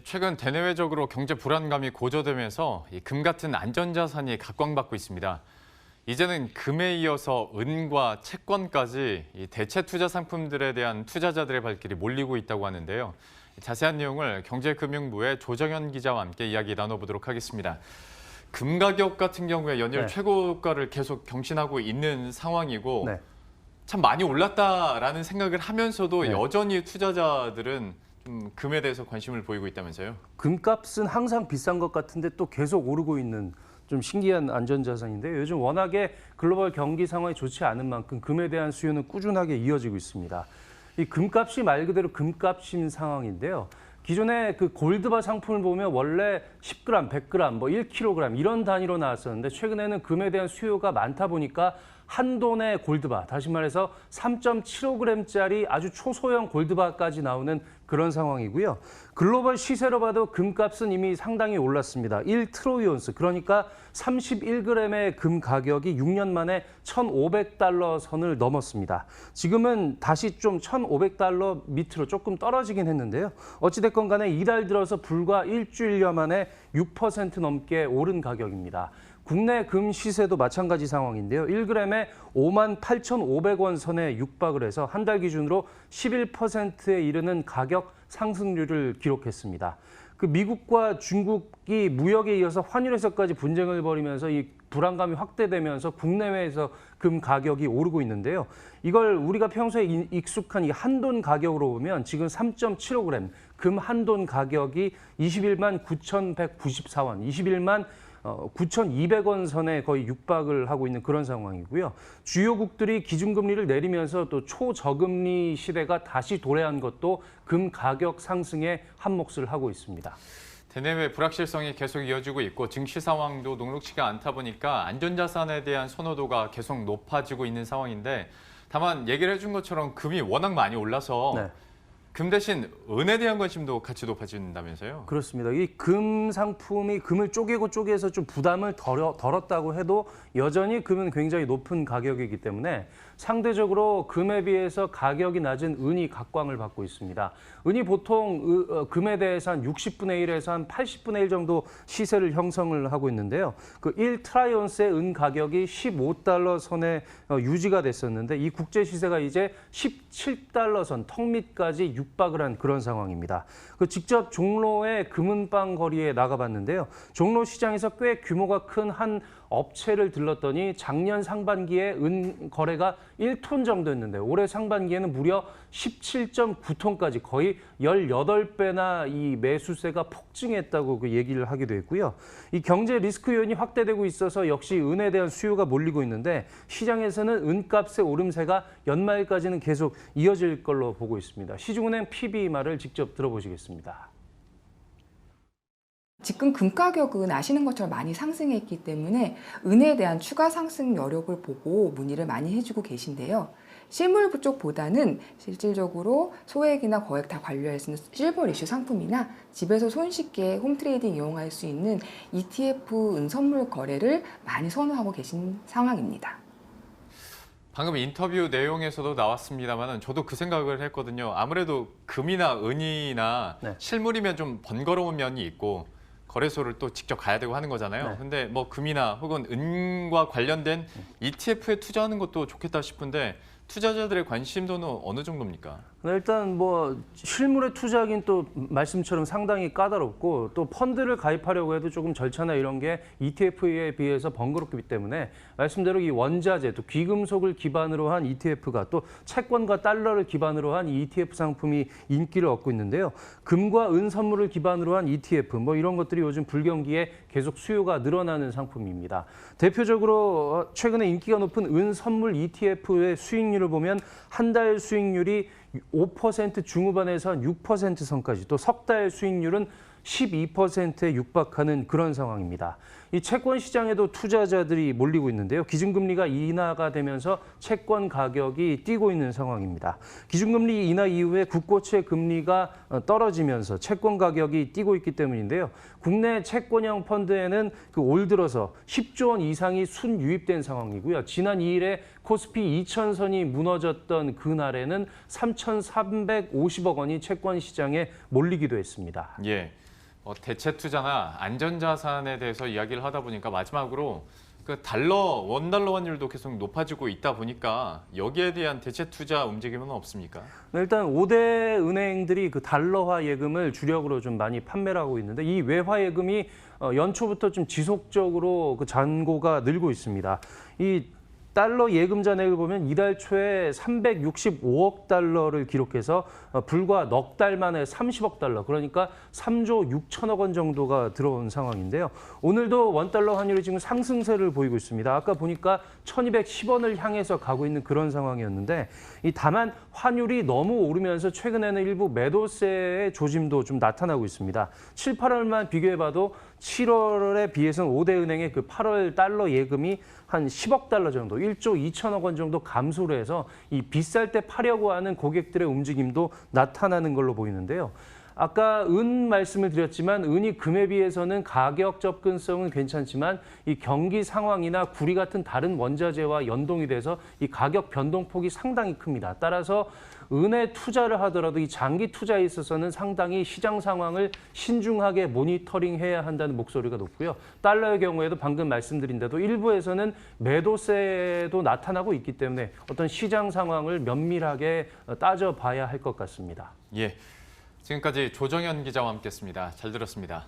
최근 대내외적으로 경제 불안감이 고조되면서 금 같은 안전자산이 각광받고 있습니다. 이제는 금에 이어서 은과 채권까지 대체 투자 상품들에 대한 투자자들의 발길이 몰리고 있다고 하는데요. 자세한 내용을 경제금융부의 조정현 기자와 함께 이야기 나눠보도록 하겠습니다. 금 가격 같은 경우에 연일 최고가를 계속 경신하고 있는 상황이고 참 많이 올랐다라는 생각을 하면서도 여전히 투자자들은 좀 금에 대해서 관심을 보이고 있다면서요? 금값은 항상 비싼 것 같은데 또 계속 오르고 있는 좀 신기한 안전자산인데요. 요즘 워낙에 글로벌 경기 상황이 좋지 않은 만큼 금에 대한 수요는 꾸준하게 이어지고 있습니다. 이 금값이 말 그대로 금값인 상황인데요. 기존에 그 골드바 상품을 보면 원래 10g, 100g, 뭐 1kg 이런 단위로 나왔었는데 최근에는 금에 대한 수요가 많다 보니까 한 돈의 골드바, 다시 말해서 3.75g짜리 아주 초소형 골드바까지 나오는 그런 상황이고요. 글로벌 시세로 봐도 금값은 이미 상당히 올랐습니다. 1트로이온스, 그러니까 31g의 금 가격이 6년 만에 1,500달러 선을 넘었습니다. 지금은 다시 좀 1,500달러 밑으로 조금 떨어지긴 했는데요. 어찌됐건 간에 이달 들어서 불과 일주일여 만에 6% 넘게 오른 가격입니다. 국내 금 시세도 마찬가지 상황인데요. 1g에 58,500원 선에 육박을 해서 한 달 기준으로 11%에 이르는 가격 상승률을 기록했습니다. 그 미국과 중국이 무역에 이어서 환율에서까지 분쟁을 벌이면서 이 불안감이 확대되면서 국내외에서 금 가격이 오르고 있는데요. 이걸 우리가 평소에 익숙한 이 한돈 가격으로 보면 지금 3.75g 금 한돈 가격이 21만 9,194원, 21만 9,200원 선에 거의 육박을 하고 있는 그런 상황이고요. 주요국들이 기준금리를 내리면서 또 초저금리 시대가 다시 도래한 것도 금 가격 상승에 한몫을 하고 있습니다. 대내외 불확실성이 계속 이어지고 있고 증시 상황도 녹록치가 않다 보니까 안전자산에 대한 선호도가 계속 높아지고 있는 상황인데 다만 얘기를 해준 것처럼 금이 워낙 많이 올라서 금 대신 은에 대한 관심도 같이 높아진다면서요? 그렇습니다. 이 금 상품이 금을 쪼개고 쪼개서 좀 부담을 덜었다고 해도 여전히 금은 굉장히 높은 가격이기 때문에 상대적으로 금에 비해서 가격이 낮은 은이 각광을 받고 있습니다. 은이 보통 금에 대해서 한 60분의 1에서 한 80분의 1 정도 시세를 형성을 하고 있는데요. 그 1트라이온스의 은 가격이 15달러 선에 유지가 됐었는데 이 국제 시세가 이제 17달러 선 턱 밑까지 육박을 한 그런 상황입니다. 그 직접 종로의 금은방 거리에 나가봤는데요. 종로 시장에서 꽤 규모가 큰 한 업체를 들렀더니 작년 상반기에 은 거래가 1톤 정도였는데 올해 상반기에는 무려 17.9톤까지 거의 18배나 이 매수세가 폭증했다고 그 얘기를 하기도 했고요. 이 경제 리스크 요인이 확대되고 있어서 역시 은에 대한 수요가 몰리고 있는데 시장에서는 은값의 오름세가 연말까지는 계속 이어질 걸로 보고 있습니다. 시중은행 PB 말을 직접 들어보시겠습니다. 지금 금 가격은 아시는 것처럼 많이 상승했기 때문에 은에 대한 추가 상승 여력을 보고 문의를 많이 해주고 계신데요. 실물 쪽보다는 실질적으로 소액이나 거액 다 관리할 수 있는 실버 이슈 상품이나 집에서 손쉽게 홈트레이딩 이용할 수 있는 ETF 은선물 거래를 많이 선호하고 계신 상황입니다. 방금 인터뷰 내용에서도 나왔습니다만 저도 그 생각을 했거든요. 아무래도 금이나 은이나 실물이면 좀 번거로운 면이 있고 거래소를 또 직접 가야 되고 하는 거잖아요. 근데 뭐 금이나 혹은 은과 관련된 ETF에 투자하는 것도 좋겠다 싶은데 투자자들의 관심도는 어느 정도입니까? 일단 뭐 실물에 투자하긴 또 말씀처럼 상당히 까다롭고 또 펀드를 가입하려고 해도 조금 절차나 이런 게 ETF에 비해서 번거롭기 때문에 말씀대로 이 원자재 또 귀금속을 기반으로 한 ETF가 또 채권과 달러를 기반으로 한 ETF 상품이 인기를 얻고 있는데요. 금과 은 선물을 기반으로 한 ETF 뭐 이런 것들이 요즘 불경기에 계속 수요가 늘어나는 상품입니다. 대표적으로 최근에 인기가 높은 은 선물 ETF의 수익률을 보면 한 달 수익률이 5% 중후반에서 한 6% 선까지 또 석 달 수익률은 12%에 육박하는 그런 상황입니다. 이 채권 시장에도 투자자들이 몰리고 있는데요. 기준금리가 인하가 되면서 채권 가격이 뛰고 있는 상황입니다. 기준금리 인하 이후에 국고채 금리가 떨어지면서 채권 가격이 뛰고 있기 때문인데요. 국내 채권형 펀드에는 올 들어서 10조 원 이상이 순유입된 상황이고요. 지난 2일에 코스피 2000선이 무너졌던 그날에는 3,350억 원이 채권 시장에 몰리기도 했습니다. 예. 대체 투자나 안전자산에 대해서 이야기를 하다 보니까 마지막으로 그 원달러 환율도 계속 높아지고 있다 보니까 여기에 대한 대체 투자 움직임은 없습니까? 일단 5대 은행들이 그 달러화 예금을 주력으로 좀 많이 판매를 하고 있는데 이 외화 예금이 연초부터 좀 지속적으로 그 잔고가 늘고 있습니다. 이 달러 예금 잔액을 보면 이달 초에 365억 달러를 기록해서 불과 넉 달 만에 30억 달러, 그러니까 3조 6천억 원 정도가 들어온 상황인데요. 오늘도 원달러 환율이 지금 상승세를 보이고 있습니다. 아까 보니까 1210원을 향해서 가고 있는 그런 상황이었는데 다만 환율이 너무 오르면서 최근에는 일부 매도세의 조짐도 좀 나타나고 있습니다. 7, 8월만 비교해봐도 7월에 비해서는 5대 은행의 그 8월 달러 예금이 한 10억 달러 정도, 1조 2천억 원 정도 감소를 해서 이 비쌀 때 파려고 하는 고객들의 움직임도 나타나는 걸로 보이는데요. 아까 은 말씀을 드렸지만 은이 금에 비해서는 가격 접근성은 괜찮지만 이 경기 상황이나 구리 같은 다른 원자재와 연동이 돼서 이 가격 변동폭이 상당히 큽니다. 따라서 은에 투자를 하더라도 이 장기 투자에 있어서는 상당히 시장 상황을 신중하게 모니터링해야 한다는 목소리가 높고요. 달러의 경우에도 방금 말씀드린 대로 일부에서는 매도세도 나타나고 있기 때문에 어떤 시장 상황을 면밀하게 따져봐야 할 것 같습니다. 예. 지금까지 조정현 기자와 함께했습니다. 잘 들었습니다.